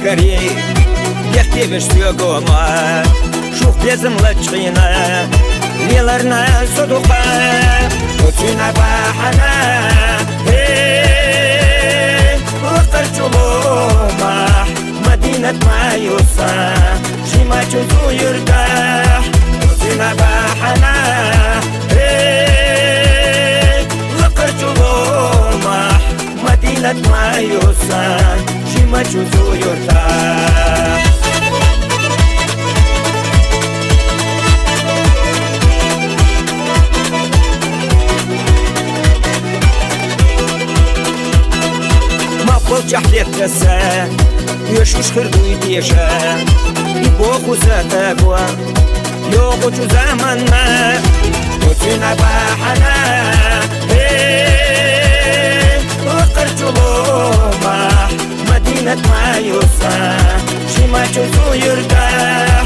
كري يحكي بشتيقوما شوف بيزم لتشغينا ليلرنا صدقا وتينا باحنا وقرت لومح مدينة مايوسا شما تشوفو يرتاح وتينا باحنا وقرت لومح مدينة مايوسا شما تشوفو يرتاح قلت حليت كسا يشوش خردو يديشا يبوخو ساتاقوا يوغو جو زمن ما وتينا باحنا وقرتو لومح مدينة مايوسا شما تشوفو يرتاح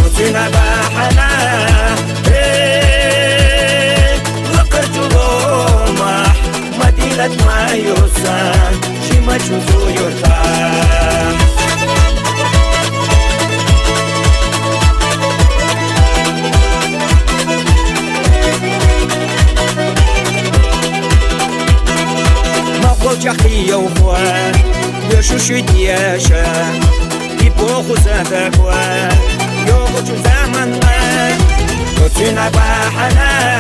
وتينا باحنا وقرتو لومح مدينة مايوسا ما تشوفو يرتاح ما قلت أخي يوخوا يشوش يدياشا يبوخو ساتاكوا يوغو زمنا وتينا باحنا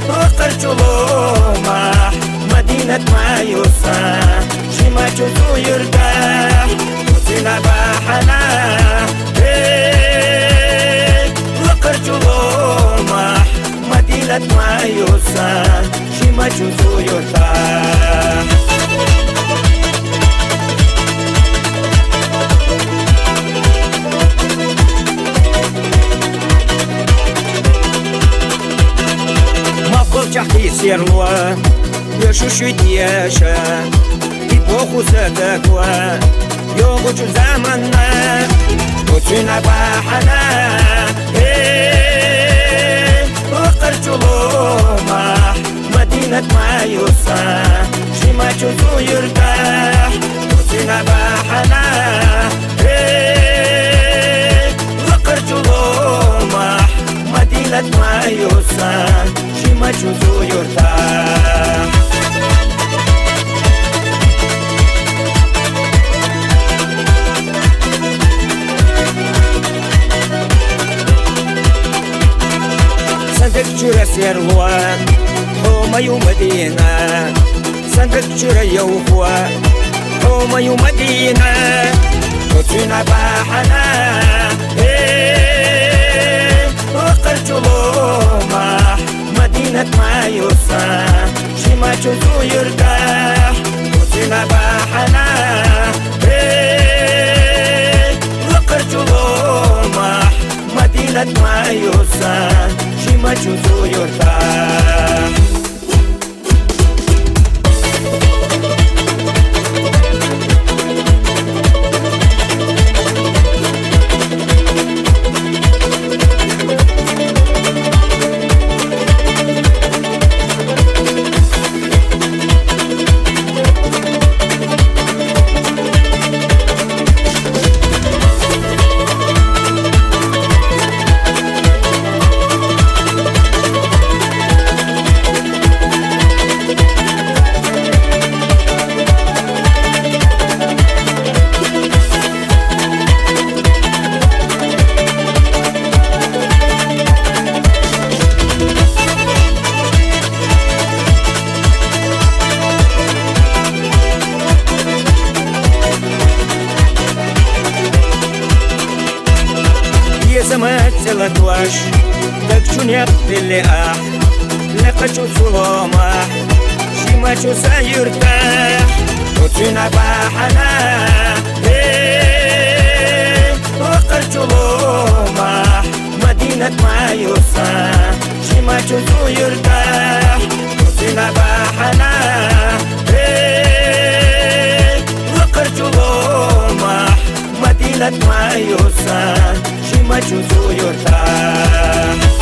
وقرتو لومح مدينة مايوسا شما تشوفو يرتاح وتينا باحنا وقرتو لومح مدينة مايوسا شما تشوفو يرتاح ما قلت أحكي سيروا يشوش يدياشا يبوخو ساتاكوا يوغو جو زمنا وتينا باحنا وقرتو لومح مدينة مايوسا شما تشوفو يرتاح وتينا باحنا وقرتو لومح مدينة مايوسا شما تشوفو يرتاح سندك جرى سيروا حوما يومدينا سندك جرى يوخوا حوما يومدينا وتينا باحنا وقرتو لومح مدينة مايوسا شما تشوفو يرتاح وتينا باحنا وقرتو لومح مدينة مايوسا شما تشوفو يرتاح زمات سلتواش تكشون يبقي اللي لقشو سلومح شما شو سيرتاح وتينا باحنا وقرتو لومح مدينة مايوسا شما شو يرتاح وتينا باحنا وقرتو لومح مدينة مايوسا شما شو يرتاح